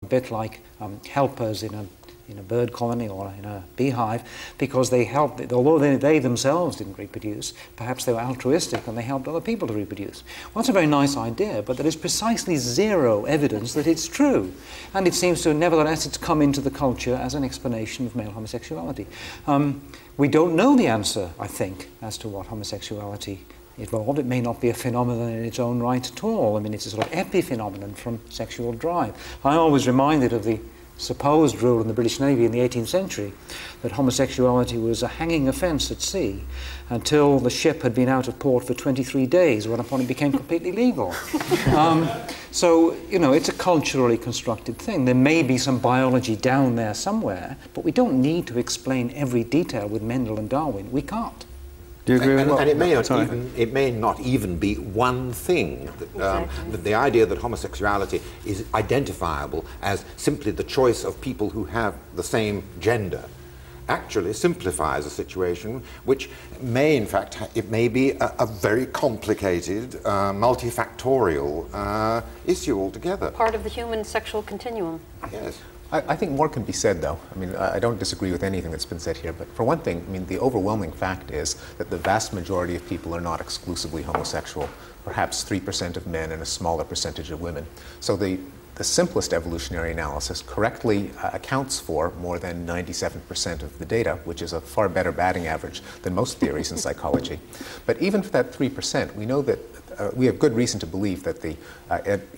bit like helpers in a bird colony or in a beehive, because they helped, although they themselves didn't reproduce, perhaps they were altruistic and they helped other people to reproduce. Well, that's a very nice idea, but there is precisely zero evidence that it's true. And it seems to, nevertheless, it's come into the culture as an explanation of male homosexuality. We don't know the answer, I think, as to what homosexuality evolved. It may not be a phenomenon in its own right at all. I mean, it's a sort of epiphenomenon from sexual drive. I'm always reminded of the supposed rule in the British Navy in the 18th century that homosexuality was a hanging offence at sea until the ship had been out of port for 23 days, whereupon it became completely legal. So, you know, it's a culturally constructed thing. There may be some biology down there somewhere, but we don't need to explain every detail with Mendel and Darwin. We can't. Do you agree with that? And it may not even be one thing. The idea that homosexuality is identifiable as simply the choice of people who have the same gender actually simplifies a situation which may, in fact, it may be a very complicated, multifactorial issue altogether. Part of the human sexual continuum. Yes. I think more can be said, though. I mean, I don't disagree with anything that's been said here, but for one thing, I mean, the overwhelming fact is that the vast majority of people are not exclusively homosexual, perhaps 3% of men and a smaller percentage of women. So the simplest evolutionary analysis correctly accounts for more than 97% of the data, which is a far better batting average than most theories in psychology. But even for that 3%, we know that we have good reason to believe that the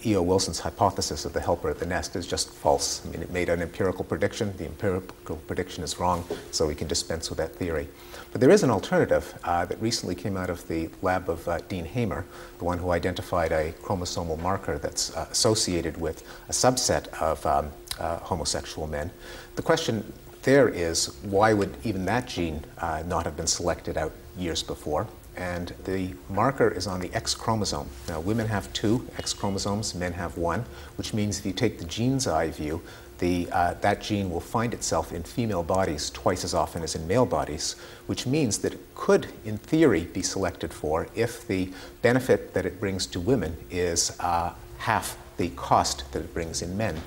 E.O. Wilson's hypothesis of the helper at the nest is just false. I mean, it made an empirical prediction. The empirical prediction is wrong, so we can dispense with that theory. But there is an alternative that recently came out of the lab of Dean Hamer, the one who identified a chromosomal marker that's associated with a subset of homosexual men. The question there is, why would even that gene not have been selected out years before? And the marker is on the X chromosome. Now, women have 2 X chromosomes, men have 1, which means if you take the gene's eye view, that gene will find itself in female bodies twice as often as in male bodies, which means that it could, in theory, be selected for if the benefit that it brings to women is half the cost that it brings in men.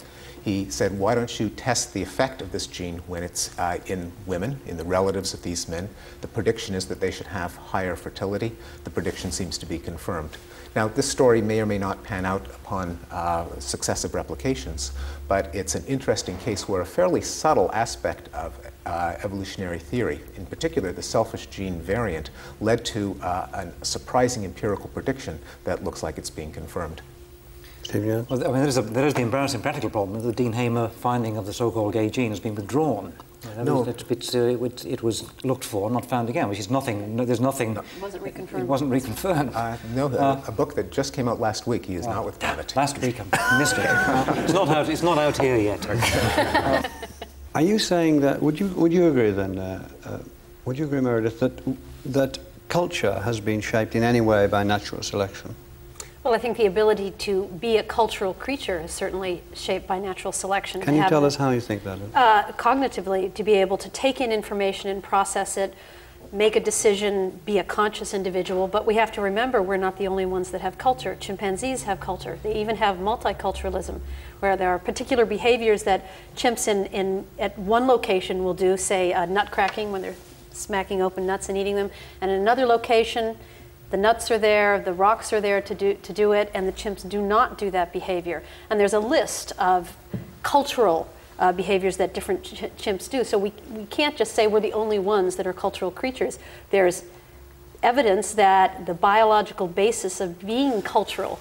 He said, why don't you test the effect of this gene when it's in women, in the relatives of these men? The prediction is that they should have higher fertility. The prediction seems to be confirmed. Now, this story may or may not pan out upon successive replications, but it's an interesting case where a fairly subtle aspect of evolutionary theory, in particular the selfish gene variant, led to a surprising empirical prediction that looks like it's being confirmed. Well, I mean, there is the embarrassing practical problem that the Dean Hamer finding of the so-called gay gene has been withdrawn. It was looked for, not found again, which is nothing. There's nothing. It wasn't reconfirmed. It wasn't reconfirmed. A book that just came out last week. He has not withdrawn it. Last week, I missed it. It's not out here yet. Are you saying that? Would you agree then? Would you agree, Meredith, that culture has been shaped in any way by natural selection? Well, I think the ability to be a cultural creature is certainly shaped by natural selection. Can you tell us how you think that is? Cognitively, to be able to take in information and process it, make a decision, be a conscious individual. But we have to remember we're not the only ones that have culture. Chimpanzees have culture. They even have multiculturalism, where there are particular behaviors that chimps at one location will do, say nut cracking when they're smacking open nuts and eating them, and in another location, the nuts are there, the rocks are there to do it, and the chimps do not do that behavior. And there's a list of cultural behaviors that different chimps do. So we can't just say we're the only ones that are cultural creatures. There's evidence that the biological basis of being cultural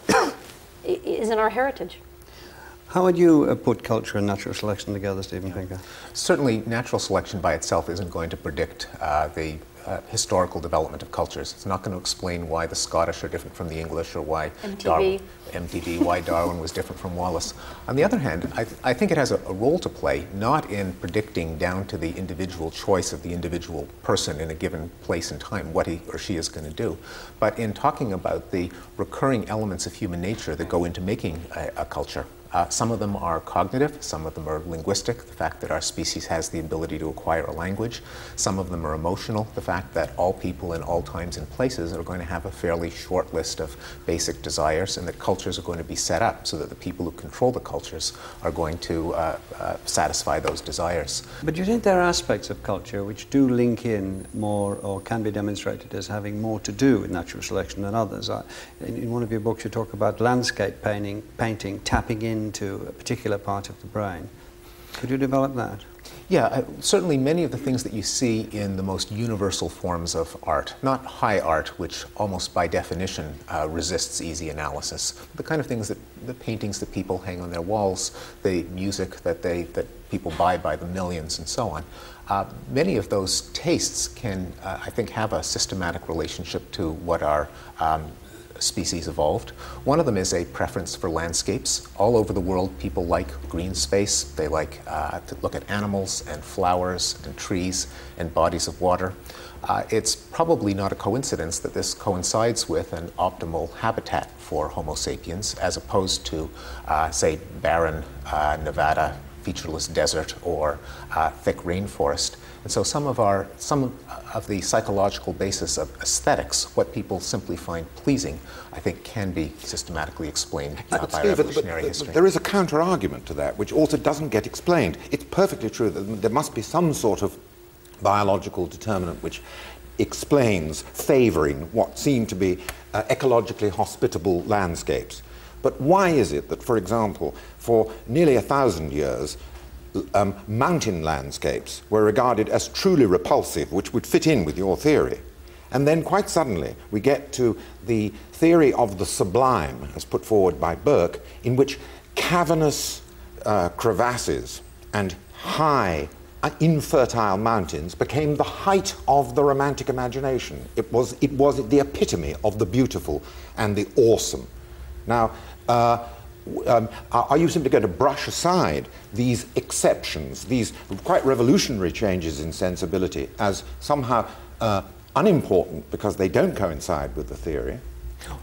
is in our heritage. How would you put culture and natural selection together, Stephen Pinker? Certainly, natural selection by itself isn't going to predict the historical development of cultures. It's not going to explain why the Scottish are different from the English, or why why Darwin was different from Wallace. On the other hand, I think it has a role to play, not in predicting down to the individual choice of the individual person in a given place and time what he or she is going to do, but in talking about the recurring elements of human nature that go into making a culture. Some of them are cognitive, some of them are linguistic, the fact that our species has the ability to acquire a language. Some of them are emotional, the fact that all people in all times and places are going to have a fairly short list of basic desires, and that cultures are going to be set up so that the people who control the cultures are going to satisfy those desires. But do you think there are aspects of culture which do link in more, or can be demonstrated as having more to do with natural selection than others? In one of your books you talk about landscape painting tapping into a particular part of the brain. Could you develop that? Yeah, certainly many of the things that you see in the most universal forms of art, not high art, which almost by definition resists easy analysis, the kind of things that the paintings that people hang on their walls, the music that people buy by the millions and so on, many of those tastes can, I think, have a systematic relationship to what our species evolved. One of them is a preference for landscapes. All over the world, people like green space. They like to look at animals and flowers and trees and bodies of water. It's probably not a coincidence that this coincides with an optimal habitat for Homo sapiens, as opposed to, say, barren Nevada, featureless desert, or thick rainforest. And so some of the psychological basis of aesthetics, what people simply find pleasing, I think can be systematically explained by evolutionary history. There is a counter-argument to that, which also doesn't get explained. It's perfectly true that there must be some sort of biological determinant which explains favouring what seem to be ecologically hospitable landscapes. But why is it that, for example, for nearly 1,000 years, mountain landscapes were regarded as truly repulsive, which would fit in with your theory? And then quite suddenly we get to the theory of the sublime, as put forward by Burke, in which cavernous crevasses and high, infertile mountains became the height of the romantic imagination. It was the epitome of the beautiful and the awesome. Now, are you simply going to brush aside these exceptions, these quite revolutionary changes in sensibility, as somehow unimportant because they don't coincide with the theory,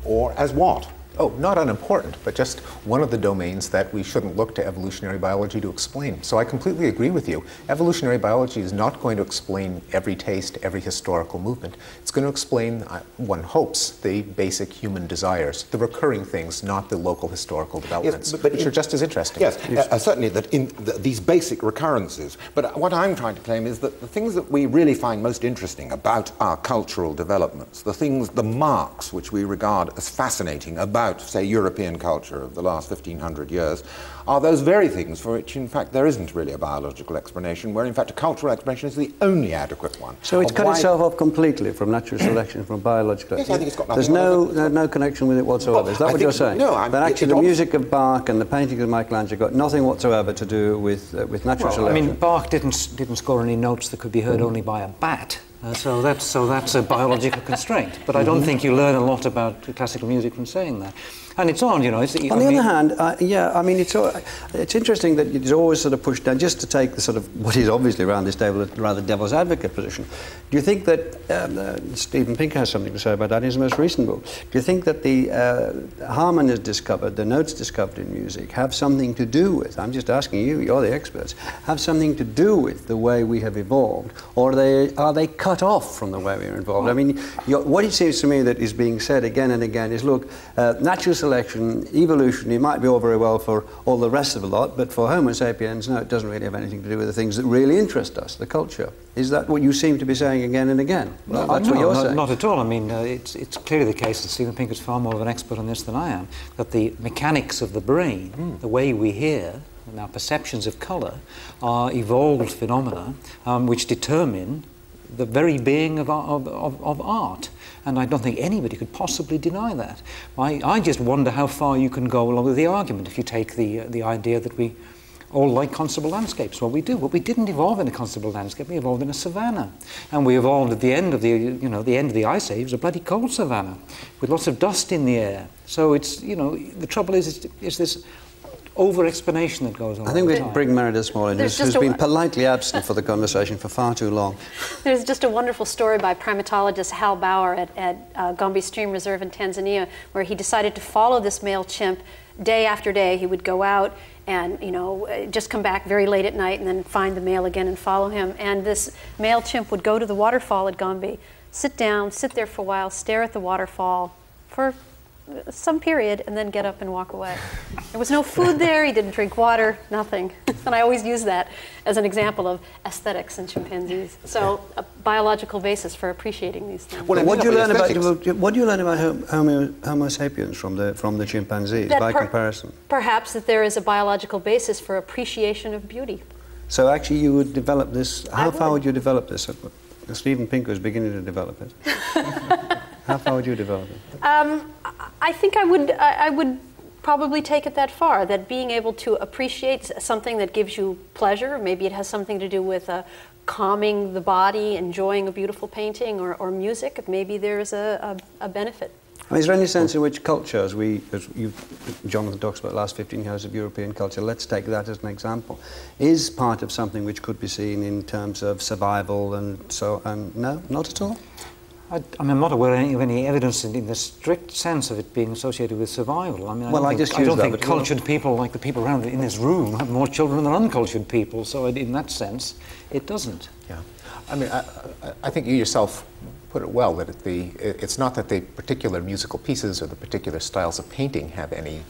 or as what? Oh, not unimportant, but just one of the domains that we shouldn't look to evolutionary biology to explain. So I completely agree with you. Evolutionary biology is not going to explain every taste, every historical movement. It's going to explain, one hopes, the basic human desires, the recurring things, not the local historical developments, yes, which are just as interesting. Yes, certainly that in these basic recurrences. But what I'm trying to claim is that the things that we really find most interesting about our cultural developments, the marks which we regard as fascinating about, say, European culture of the last 1,500 years, are those very things for which, in fact, there isn't really a biological explanation, where, in fact, a cultural explanation is the only adequate one. So it's cut itself off completely from natural selection, from biological. Yes, I think it's got nothing. There's no connection with it whatsoever. Well, is that what you're saying? No, that actually the music of Bach and the painting of Michelangelo got nothing whatsoever to do with natural selection. I mean, Bach didn't score any notes that could be heard only by a bat. So that's a biological constraint. But I don't think you learn a lot about classical music from saying that. And it's on, you know. On the other hand, yeah, I mean, it's interesting that it's always sort of pushed down, just to take the sort of, what is obviously around this table, rather devil's advocate position. Do you think that, Steven Pinker has something to say about that in his most recent book, do you think that the harmonies discovered, the notes discovered in music, have something to do with, I'm just asking you, you're the experts, have something to do with the way we have evolved, or are they cut off from the way we are involved? I mean, what it seems to me that is being said again and again is, look, natural selection, evolution, it might be all very well for all the rest of the lot, but for Homo sapiens, no, it doesn't really have anything to do with the things that really interest us, the culture. Is that what you seem to be saying again and again? Well, that's what you're saying. Not at all. I mean, it's clearly the case that Steven Pinker's far more of an expert on this than I am, that the mechanics of the brain, the way we hear, and our perceptions of colour, are evolved phenomena which determine the very being of art. And I don't think anybody could possibly deny that. I just wonder how far you can go along with the argument if you take the idea that we all like constable landscapes. Well, we do. But we didn't evolve in a constable landscape. We evolved in a savanna. And we evolved at the end of the end of the Ice Age, a bloody cold savanna with lots of dust in the air. So it's, the trouble is this over-explanation that goes on. I think we should bring Meredith Small in, who's been politely absent for the conversation for far too long. There's just a wonderful story by primatologist Hal Bauer at Gombe Stream Reserve in Tanzania, where he decided to follow this male chimp day after day, he would go out and, you know, just come back very late at night and then find the male again and follow him. And this male chimp would go to the waterfall at Gombe, sit down, sit there for a while, stare at the waterfall for some period, and then get up and walk away. There was no food there, he didn't drink water, nothing. And I always use that as an example of aesthetics in chimpanzees. So a biological basis for appreciating these things. Well, what do you learn about Homo sapiens from the chimpanzees by comparison? Perhaps that there is a biological basis for appreciation of beauty. So actually you would develop this, how far would you develop this? Steven Pinker is beginning to develop it. How far would you develop it? I think I would probably take it that far, that being able to appreciate something that gives you pleasure, maybe it has something to do with calming the body, enjoying a beautiful painting or music, maybe there's a benefit. I mean, is there any sense in which culture, as Jonathan talks about the last 15 years of European culture, let's take that as an example, is part of something which could be seen in terms of survival and so on? No, not at all? I'm not aware of any evidence in the strict sense of it being associated with survival. I mean, I don't think cultured people, like the people around in this room, have more children than uncultured people. So in that sense, it doesn't. Yeah, I mean, I think you yourself put it well, that it's not that the particular musical pieces or the particular styles of painting have any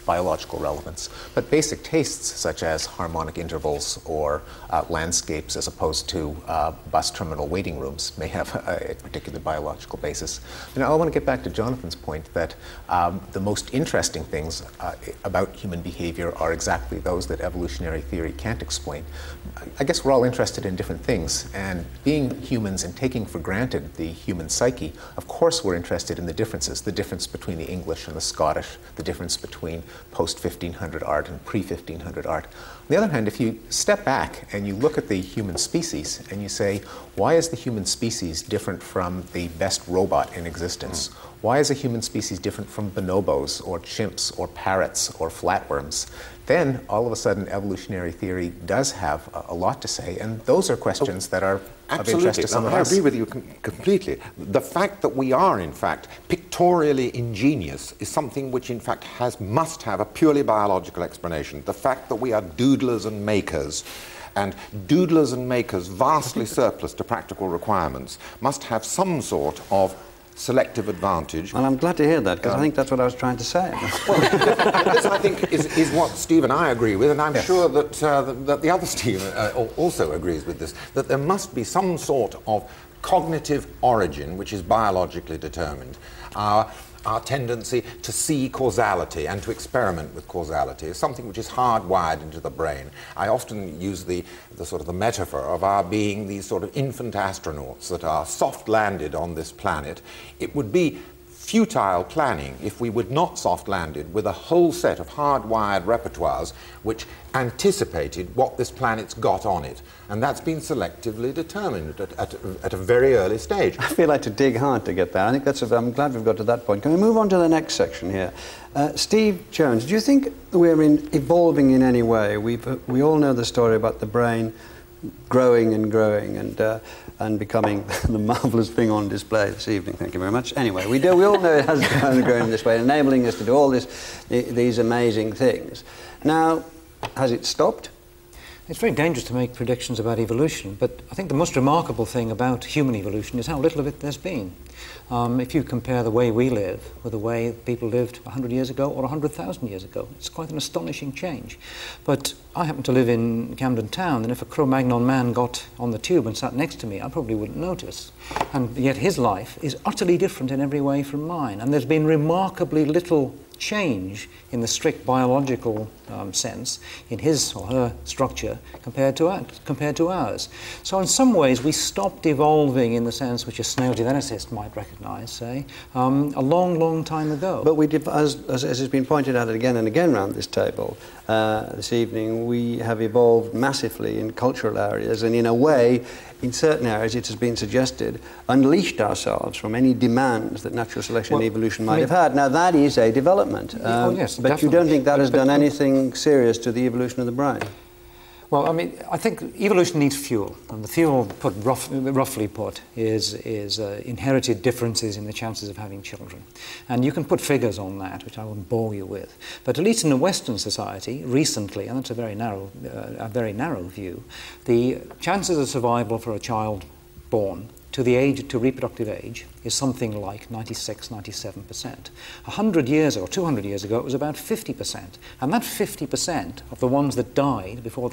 biological relevance, but basic tastes such as harmonic intervals or landscapes as opposed to bus terminal waiting rooms may have a particular biological basis. And I want to get back to Jonathan's point that the most interesting things about human behavior are exactly those that evolutionary theory can't explain. I guess we're all interested in different things, and being humans and taking for granted the human psyche, of course we're interested in the differences, the difference between the English and the Scottish, the difference between post-1500 art and pre-1500 art. On the other hand, if you step back and you look at the human species and you say, why is the human species different from the best robot in existence? Why is a human species different from bonobos or chimps or parrots or flatworms? Then all of a sudden evolutionary theory does have a lot to say, and those are questions that are of interest to some of us. I agree with you completely. The fact that we are, in fact, pictorially ingenious is something which, in fact, must have a purely biological explanation. The fact that we are doodlers and makers, vastly surplus to practical requirements, must have some sort of selective advantage. And I'm glad to hear that, because I think that's what I was trying to say. Well, this, I think, is what Steve and I agree with, and I'm sure that, that the other Steve also agrees with this, that there must be some sort of cognitive origin which is biologically determined. Our tendency to see causality and to experiment with causality is something which is hardwired into the brain. I often use the sort of the metaphor of our being these sort of infant astronauts that are soft-landed on this planet. It would be futile planning if we would not soft-landed with a whole set of hardwired repertoires which anticipated what this planet's got on it. And that's been selectively determined at a very early stage. I feel like to dig hard to get there. I think I'm glad we've got to that point. Can we move on to the next section here? Steve Jones, do you think we're evolving in any way? We all know the story about the brain growing and growing and becoming the marvellous thing on display this evening. Thank you very much. Anyway, we all know it has grown in this way, enabling us to do all these amazing things. Now, has it stopped? It's very dangerous to make predictions about evolution, but I think the most remarkable thing about human evolution is how little of it there's been. If you compare the way we live with the way people lived 100 years ago or 100,000 years ago, it's quite an astonishing change. But I happen to live in Camden Town, and if a Cro-Magnon man got on the tube and sat next to me, I probably wouldn't notice. And yet his life is utterly different in every way from mine, and there's been remarkably little change in the strict biological sense in his or her structure compared to ours. So in some ways we stopped evolving in the sense which a snail geneticist might recognize, say, a long, long time ago. But we did, as has been pointed out again and again around this table this evening, we have evolved massively in cultural areas, and in a way, in certain areas, it has been suggested, unleashed ourselves from any demands that natural selection and evolution might have had. Now, that is a development. Yes, but definitely. You don't think that has done anything serious to the evolution of the brain? Well, I mean, I think evolution needs fuel, and the fuel, roughly put, is inherited differences in the chances of having children. And you can put figures on that, which I won't bore you with. But at least in a Western society, recently, and that's a very narrow view, the chances of survival for a child born to reproductive age is something like 96, 97%. 100 years or 200 years ago, it was about 50%. And that 50% of the ones that died before